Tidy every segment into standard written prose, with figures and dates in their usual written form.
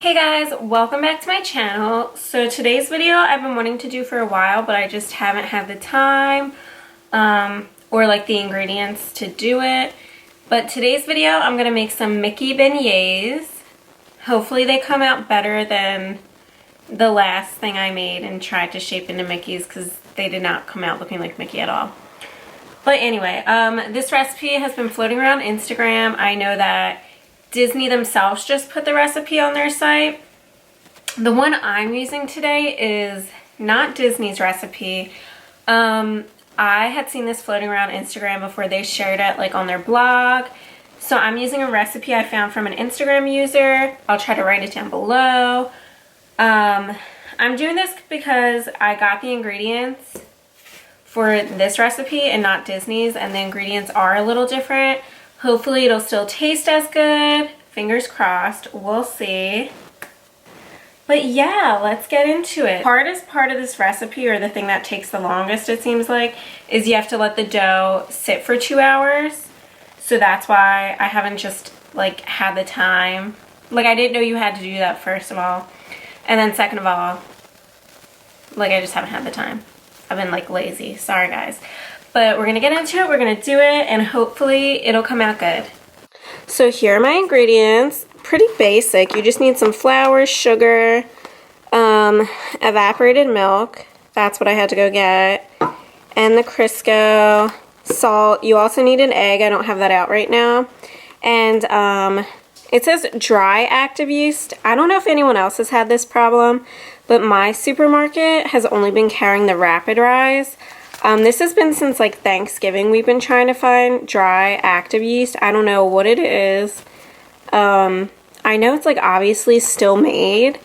Hey guys, welcome back to my channel. So today's video I've been wanting to do for a while, but I just haven't had the time or like the ingredients to do it. But today's video I'm going to make some Mickey beignets. Hopefully they come out better than the last thing I made and tried to shape into Mickeys, because they did not come out looking like Mickey at all. But anyway, this recipe has been floating around Instagram. I know that Disney themselves just put the recipe on their site. The one I'm using today is not Disney's recipe. I had seen this floating around Instagram before they shared it like on their blog. So I'm using a recipe I found from an Instagram user. I'll try to write it down below. I'm doing this because I got the ingredients for this recipe and not Disney's, and the ingredients are a little different. Hopefully it'll still taste as good. Fingers crossed. We'll see. But yeah, let's get into it. Hardest part of this recipe, or the thing that takes the longest it seems like, is you have to let the dough sit for 2 hours. So that's why I haven't just like had the time. Like, I didn't know you had to do that, first of all. And then second of all, like, I just haven't had the time. I've been like lazy. Sorry guys. But we're gonna get into it, we're gonna do it, and hopefully it'll come out good. So here are my ingredients. Pretty basic. You just need some flour, sugar, evaporated milk. That's what I had to go get. And the Crisco, salt. You also need an egg. I don't have that out right now. And it says dry active yeast. I don't know if anyone else has had this problem, but my supermarket has only been carrying the rapid rise. This has been since like Thanksgiving we've been trying to find dry active yeast. I don't know what it is. I know it's like obviously still made,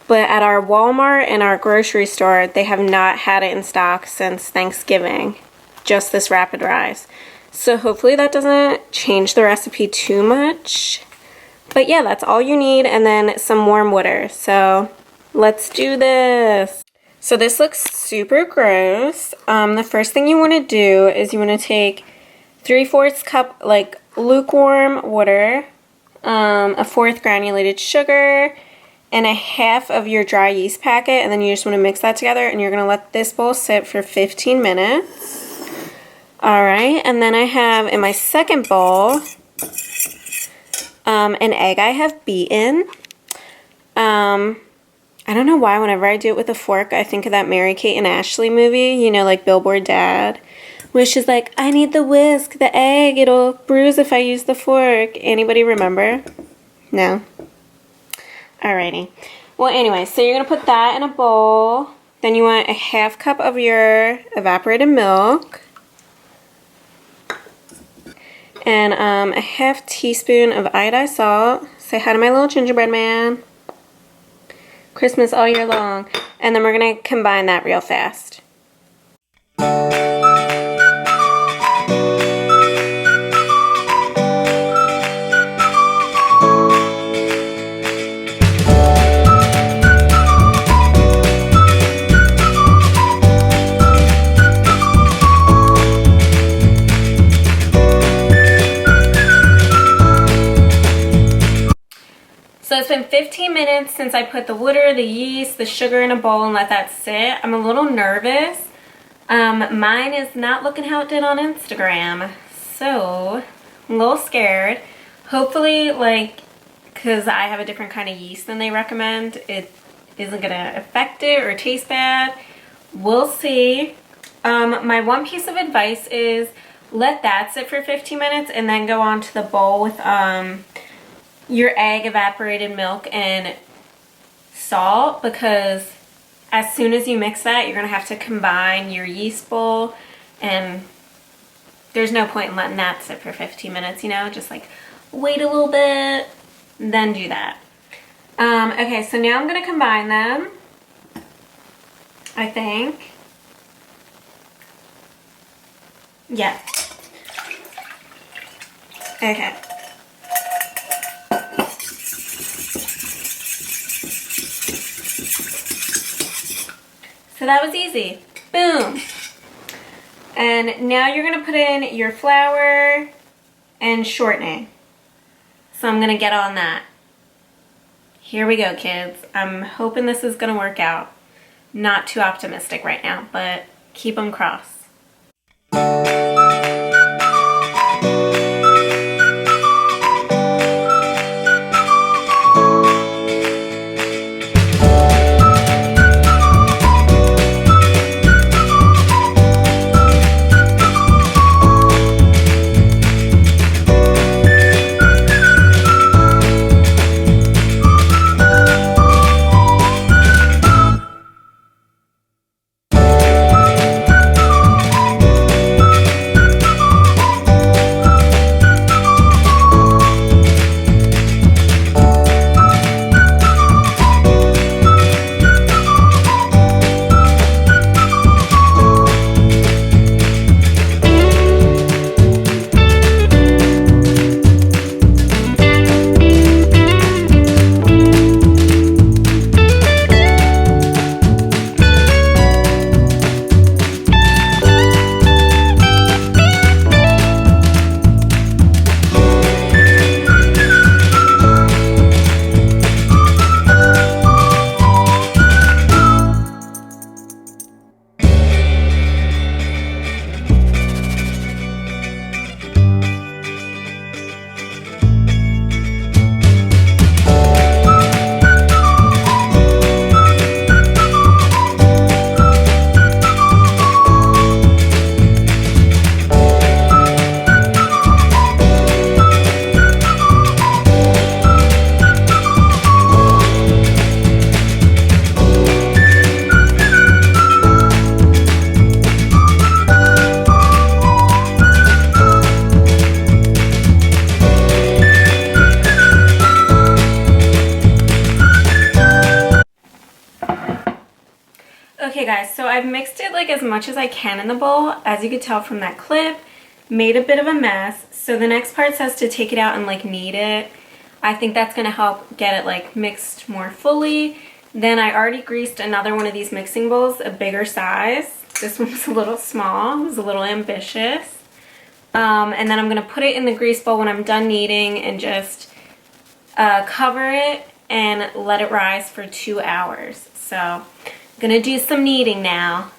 but at our Walmart and our grocery store, they have not had it in stock since Thanksgiving. Just this rapid rise. So hopefully that doesn't change the recipe too much. But yeah, that's all you need, and then some warm water. So let's do this. So this looks super gross. The first thing you want to do is you want to take 3/4 cup like lukewarm water, a 1/4 granulated sugar, and 1/2 of your dry yeast packet, and then you just want to mix that together, and you're going to let this bowl sit for 15 minutes. Alright, and then I have in my second bowl an egg I have beaten. I don't know why whenever I do it with a fork, I think of that Mary-Kate and Ashley movie, you know, like Billboard Dad, where she's like, I need the whisk, the egg, it'll bruise if I use the fork. Anybody remember? No? Alrighty. Well, anyway, so you're going to put that in a bowl. Then you want 1/2 cup of your evaporated milk. And 1/2 teaspoon of iodized salt. Say hi to my little gingerbread man. Christmas all year long. And then we're going to combine that real fast. So it's been 15 minutes since I put the water, the yeast, the sugar in a bowl and let that sit. I'm a little nervous. Mine is not looking how it did on Instagram. So I'm a little scared. Hopefully, like, because I have a different kind of yeast than they recommend, it isn't going to affect it or taste bad. We'll see. My one piece of advice is let that sit for 15 minutes and then go on to the bowl with your egg, evaporated milk, and salt, because as soon as you mix that, you're going to have to combine your yeast bowl, and there's no point in letting that sit for 15 minutes, you know, just like wait a little bit, then do that. Okay, so now I'm going to combine them, I think. Yeah. Okay. So that was easy. Boom. And now you're going to put in your flour and shortening. So I'm going to get on that. here we go, kids. I'm hoping this is gonna work out. Not too optimistic right now, but keep them crossed. Okay guys, so I've mixed it like as much as I can in the bowl. As you could tell from that clip, made a bit of a mess. So the next part says to take it out and like knead it. I think that's gonna help get it like mixed more fully. Then I already greased another one of these mixing bowls, a bigger size. This one was a little small, it was a little ambitious. And then I'm gonna put it in the grease bowl when I'm done kneading and just cover it and let it rise for 2 hours. So I'm gonna do some kneading now.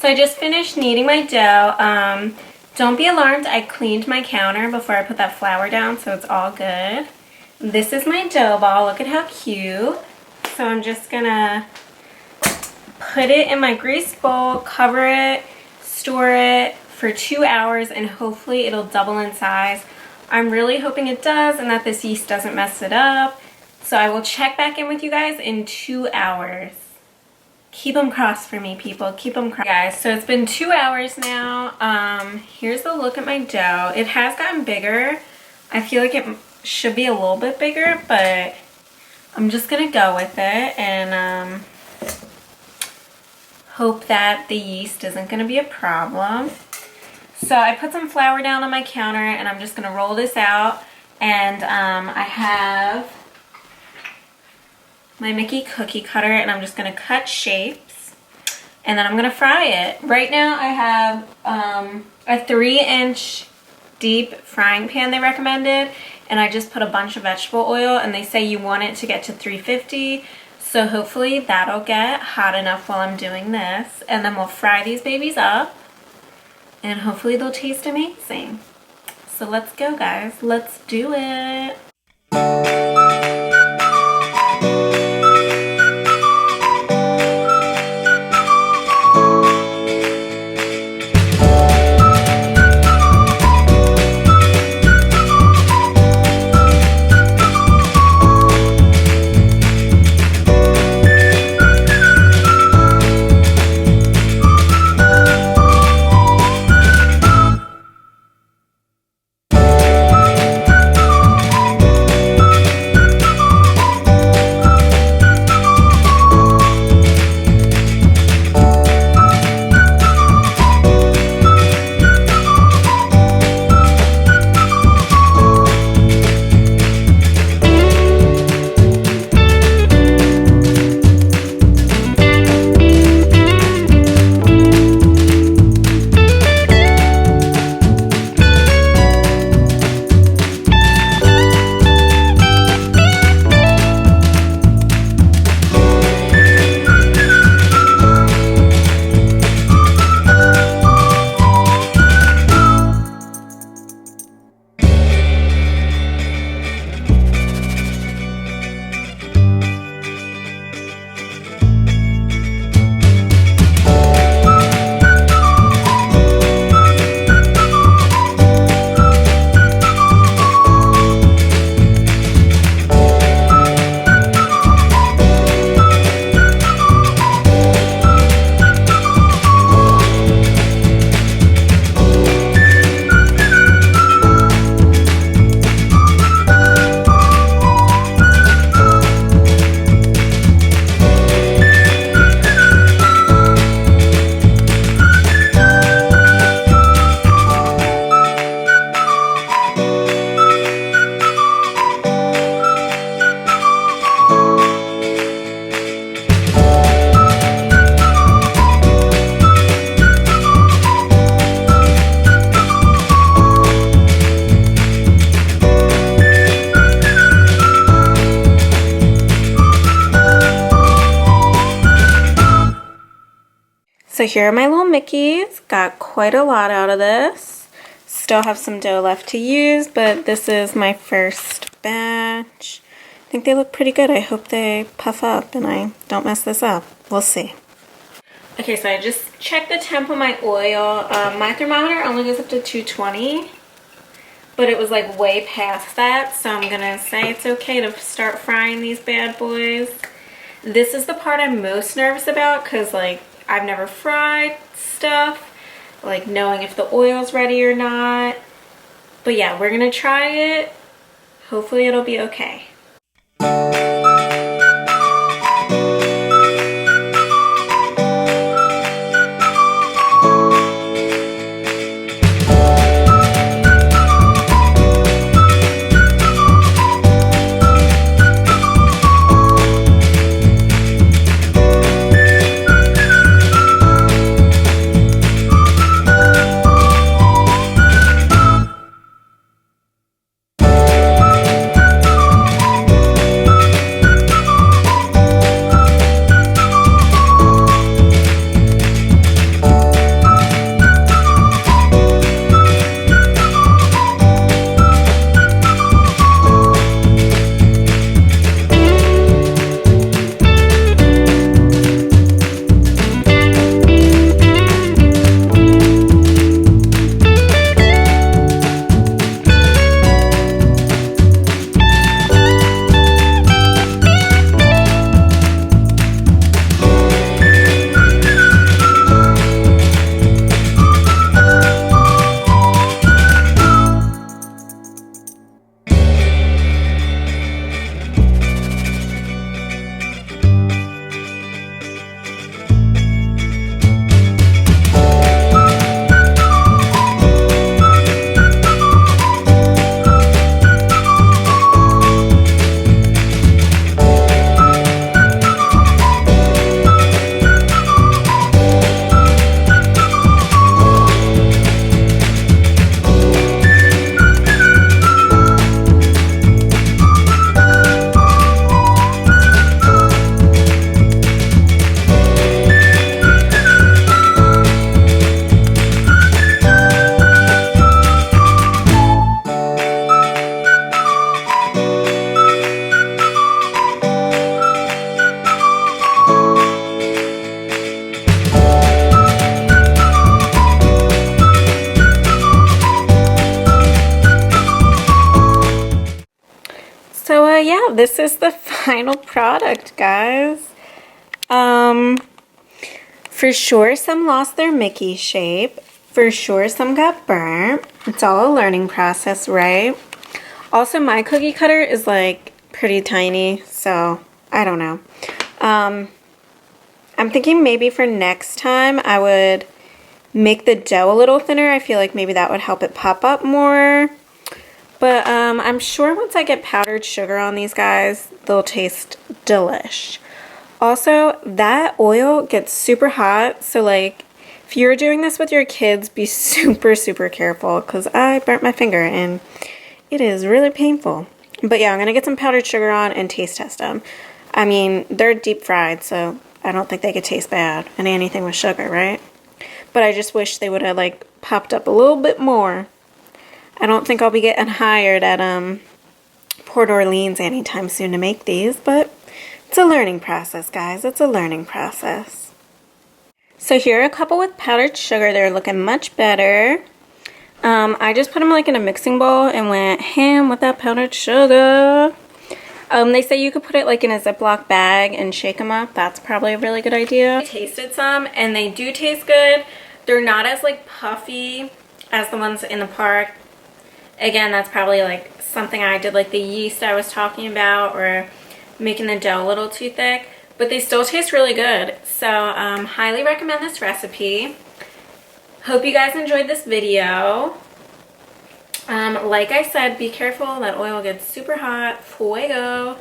So I just finished kneading my dough. Don't be alarmed, I cleaned my counter before I put that flour down, so it's all good. This is my dough ball, look at how cute. So I'm just gonna put it in my grease bowl, cover it, store it for 2 hours, and hopefully it'll double in size. I'm really hoping it does and that this yeast doesn't mess it up. So I will check back in with you guys in 2 hours. Keep them crossed for me, people. Keep them crossed. Guys, so it's been 2 hours now. Here's the look at my dough. It has gotten bigger. I feel like it should be a little bit bigger, but I'm just gonna go with it and hope that the yeast isn't gonna be a problem. So I put some flour down on my counter and I'm just gonna roll this out. And I have my Mickey cookie cutter and I'm just gonna cut shapes and then I'm gonna fry it. Right now I have a 3-inch deep frying pan they recommended, and I just put a bunch of vegetable oil, and they say you want it to get to 350, so hopefully that'll get hot enough while I'm doing this, and then we'll fry these babies up and hopefully they'll taste amazing. So let's go, guys. Let's do it. So here are my little Mickeys. Got quite a lot out of this. Still have some dough left to use, but this is my first batch. I think they look pretty good. I hope they puff up and I don't mess this up. We'll see. Okay, so I just checked the temp on my oil. My thermometer only goes up to 220, but it was like way past that, so I'm gonna say it's okay to start frying these bad boys. This is the part I'm most nervous about because like I've never fried stuff, like knowing if the oil's ready or not. But yeah, we're gonna try it. Hopefully it'll be okay. So yeah, this is the final product, guys. For sure some lost their Mickey shape. For sure some got burnt. It's all a learning process, right? Also, my cookie cutter is like pretty tiny, so I don't know. I'm thinking maybe for next time I would make the dough a little thinner. I feel like maybe that would help it pop up more. But I'm sure once I get powdered sugar on these guys, they'll taste delish. Also, that oil gets super hot, so like if you're doing this with your kids, be super, super careful, because I burnt my finger and it is really painful. But yeah, I'm going to get some powdered sugar on and taste test them. I mean, they're deep fried, so I don't think they could taste bad in anything with sugar, right? But I just wish they would have like popped up a little bit more. I don't think I'll be getting hired at Port Orleans anytime soon to make these, but it's a learning process, guys. It's a learning process. So here are a couple with powdered sugar. They're looking much better. I just put them like in a mixing bowl and went ham with that powdered sugar. They say you could put it like in a Ziploc bag and shake them up. That's probably a really good idea. I tasted some and they do taste good. They're not as like puffy as the ones in the park. Again, that's probably like something I did, like the yeast I was talking about, or making the dough a little too thick, but they still taste really good. So highly recommend this recipe. Hope you guys enjoyed this video. Like I said, be careful, that oil gets super hot. Fuego.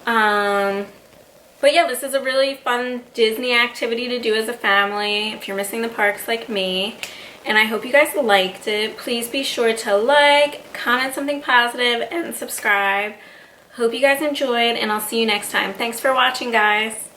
But yeah, this is a really fun Disney activity to do as a family if you're missing the parks like me. And I hope you guys liked it. Please be sure to like, comment something positive, and subscribe. Hope you guys enjoyed, and I'll see you next time. Thanks for watching, guys.